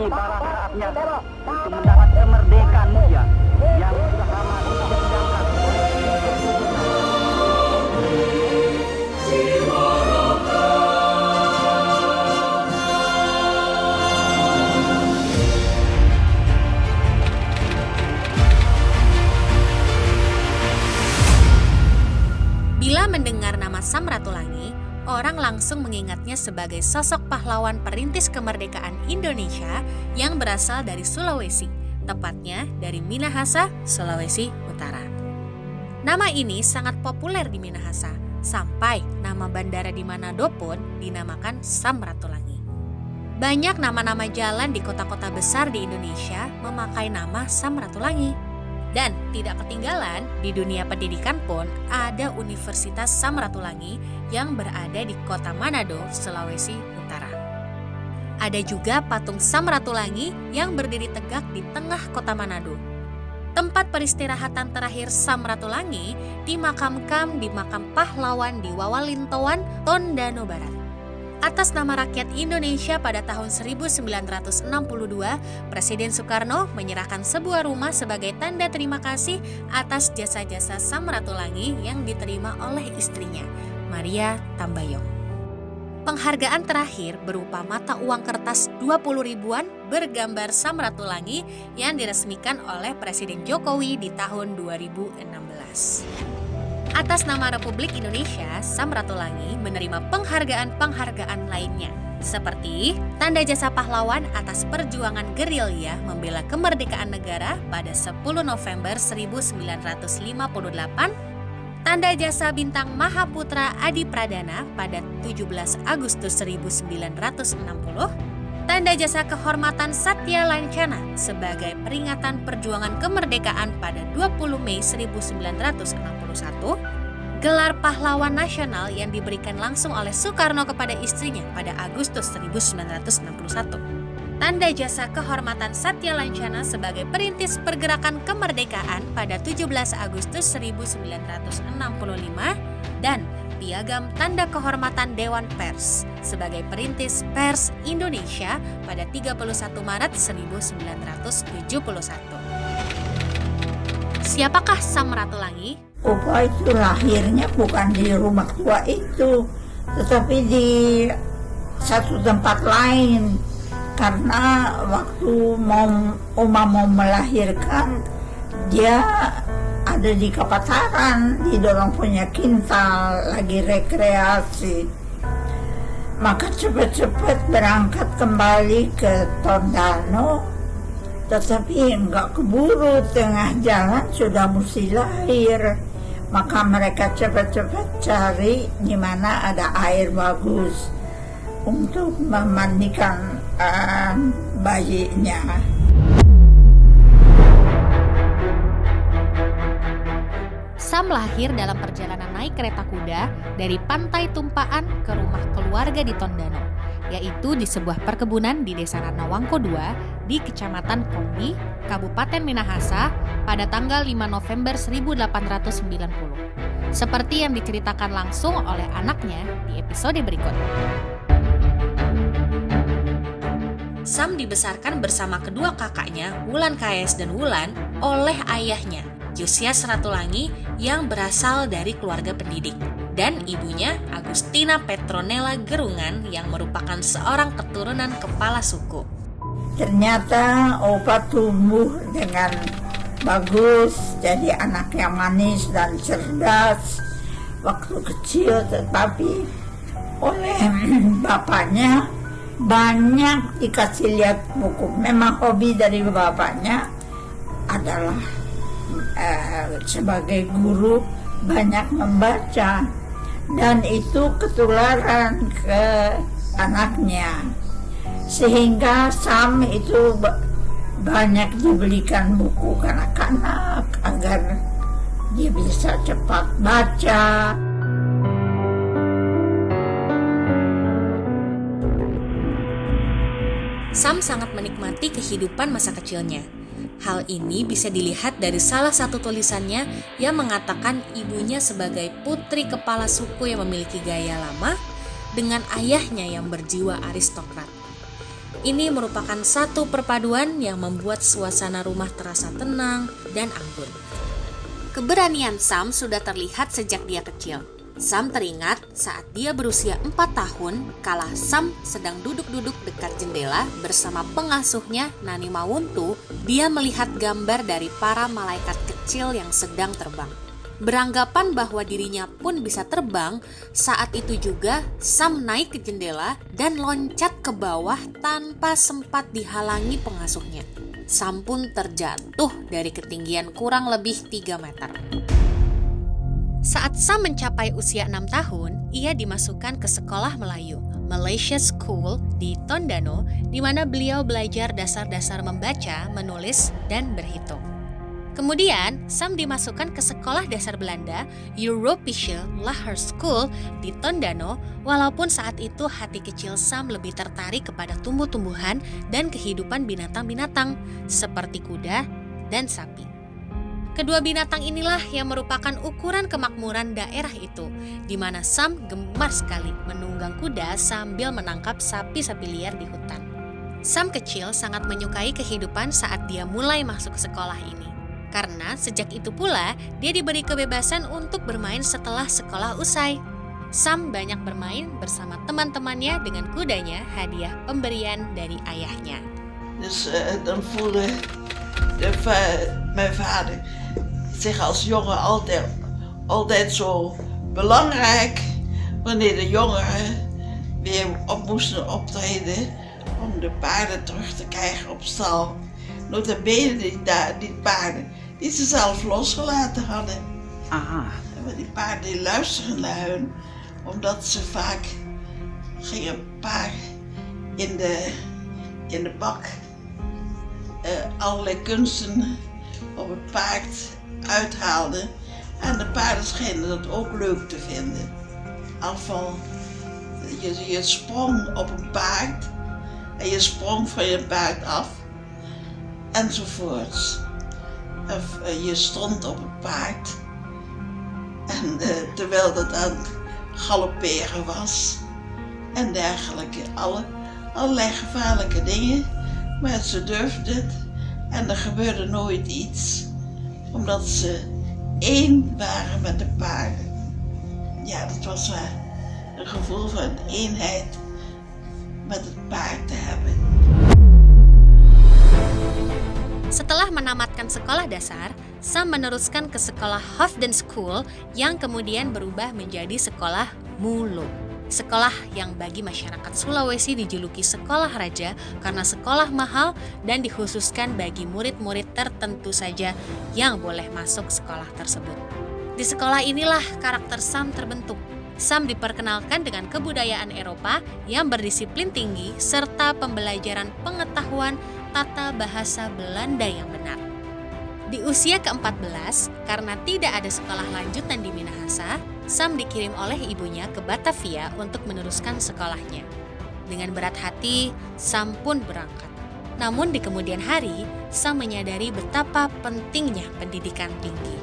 Ini para saatnya untuk mendapat kemerdekaan mulia yang sudah lama disidangkan. Bila mendengar nama Samratulangi, orang langsung mengingatnya sebagai sosok pahlawan perintis kemerdekaan Indonesia yang berasal dari Sulawesi, tepatnya dari Minahasa, Sulawesi Utara. Nama ini sangat populer di Minahasa, sampai nama bandara di Manado pun dinamakan Samratulangi. Banyak nama-nama jalan di kota-kota besar di Indonesia memakai nama Samratulangi. Dan tidak ketinggalan, di dunia pendidikan pun ada Universitas Samratulangi yang berada di kota Manado, Sulawesi Utara. Ada juga patung Samratulangi yang berdiri tegak di tengah kota Manado. Tempat peristirahatan terakhir Samratulangi dimakamkan di makam pahlawan di Wawalintoan, Tondano Barat. Atas nama rakyat Indonesia pada tahun 1962, Presiden Soekarno menyerahkan sebuah rumah sebagai tanda terima kasih atas jasa-jasa Samratulangi yang diterima oleh istrinya, Maria Tambayong. Penghargaan terakhir berupa mata uang kertas 20 ribuan bergambar Samratulangi yang diresmikan oleh Presiden Jokowi di tahun 2016. Atas nama Republik Indonesia, Samratulangi menerima penghargaan-penghargaan lainnya, seperti Tanda Jasa Pahlawan atas perjuangan gerilya membela kemerdekaan negara pada 10 November 1958, Tanda Jasa Bintang Mahaputra Adi Pradana pada 17 Agustus 1960, Tanda Jasa Kehormatan Satya Lancana sebagai peringatan perjuangan kemerdekaan pada 20 Mei 1961, gelar pahlawan nasional yang diberikan langsung oleh Soekarno kepada istrinya pada Agustus 1961, Tanda Jasa Kehormatan Satya Lancana sebagai perintis pergerakan kemerdekaan pada 17 Agustus 1965, dan Piagam Tanda Kehormatan Dewan Pers sebagai perintis pers Indonesia pada 31 Maret 1971. Siapakah Samratulangi? Opa itu lahirnya bukan di rumah tua itu, tetapi di satu tempat lain. Karena waktu Oma mau melahirkan, dia ada di Kapataran, didorong punya kintal, lagi rekreasi. Maka cepat-cepat berangkat kembali ke Tondano, tetapi enggak keburu, tengah jalan sudah mesti lahir. Maka mereka cepat-cepat cari di mana ada air bagus untuk memandikan bayinya. Sam lahir dalam perjalanan naik kereta kuda dari Pantai Tumpaan ke rumah keluarga di Tondano, yaitu di sebuah perkebunan di Desa Ranawangko II di Kecamatan Kombi, Kabupaten Minahasa pada tanggal 5 November 1890. Seperti yang diceritakan langsung oleh anaknya di episode berikut. Sam dibesarkan bersama kedua kakaknya, Wulan Kaes dan Wulan, oleh ayahnya, Josias Ratulangi, yang berasal dari keluarga pendidik, dan ibunya Agustina Petronella Gerungan yang merupakan seorang keturunan kepala suku. Ternyata Opa tumbuh dengan bagus, jadi anak yang manis dan cerdas waktu kecil, tetapi oleh bapaknya banyak dikasih lihat buku. Memang hobi dari bapaknya adalah sebagai guru banyak membaca, dan itu ketularan ke anaknya, sehingga Sam itu banyak dibelikan buku kanak-kanak agar dia bisa cepat baca. Sam sangat menikmati kehidupan masa kecilnya. Hal ini bisa dilihat dari salah satu tulisannya yang mengatakan ibunya sebagai putri kepala suku yang memiliki gaya lama dengan ayahnya yang berjiwa aristokrat. Ini merupakan satu perpaduan yang membuat suasana rumah terasa tenang dan anggun. Keberanian Sam sudah terlihat sejak dia kecil. Sam teringat saat dia berusia 4 tahun, kala Sam sedang duduk-duduk dekat jendela bersama pengasuhnya Nani Mawuntu, dia melihat gambar dari para malaikat kecil yang sedang terbang. Beranggapan bahwa dirinya pun bisa terbang, saat itu juga Sam naik ke jendela dan loncat ke bawah tanpa sempat dihalangi pengasuhnya. Sam pun terjatuh dari ketinggian kurang lebih 3 meter. Saat Sam mencapai usia 6 tahun, ia dimasukkan ke sekolah Melayu, Malaysia School di Tondano, di mana beliau belajar dasar-dasar membaca, menulis, dan berhitung. Kemudian, Sam dimasukkan ke sekolah dasar Belanda, Europäische Lager School di Tondano, walaupun saat itu hati kecil Sam lebih tertarik kepada tumbuh-tumbuhan dan kehidupan binatang-binatang, seperti kuda dan sapi. Kedua binatang inilah yang merupakan ukuran kemakmuran daerah itu, di mana Sam gemar sekali menunggang kuda sambil menangkap sapi-sapi liar di hutan. Sam kecil sangat menyukai kehidupan saat dia mulai masuk ke sekolah ini. Karena sejak itu pula, dia diberi kebebasan untuk bermain setelah sekolah usai. Sam banyak bermain bersama teman-temannya dengan kudanya, hadiah pemberian dari ayahnya. Dus dan voelde mijn vader zich als jongen altijd zo belangrijk. Wanneer de jongeren weer moesten optreden om de paarden terug te krijgen op stal. Nota bene die paarden die ze zelf losgelaten hadden. Aha. Maar die paarden die luisteren naar hun, omdat ze vaak gingen paar in de bak allerlei kunsten op het paard uithaalden. En de paarden schenen dat ook leuk te vinden. Afval, je sprong op een paard en je sprong van je paard af. Enzovoorts. Of je stond op het paard en terwijl dat aan het galopperen was en dergelijke, allerlei gevaarlijke dingen, maar ze durfden het en er gebeurde nooit iets, omdat ze één waren met de paarden. Ja, dat was een gevoel van eenheid met het paard te hebben. Setelah menamatkan sekolah dasar, Sam meneruskan ke sekolah Hofden School yang kemudian berubah menjadi sekolah Mulo. Sekolah yang bagi masyarakat Sulawesi dijuluki sekolah raja karena sekolah mahal dan dikhususkan bagi murid-murid tertentu saja yang boleh masuk sekolah tersebut. Di sekolah inilah karakter Sam terbentuk. Sam diperkenalkan dengan kebudayaan Eropa yang berdisiplin tinggi serta pembelajaran pengetahuan tata bahasa Belanda yang benar. Di usia ke-14, karena tidak ada sekolah lanjutan di Minahasa, Sam dikirim oleh ibunya ke Batavia untuk meneruskan sekolahnya. Dengan berat hati, Sam pun berangkat. Namun di kemudian hari, Sam menyadari betapa pentingnya pendidikan tinggi.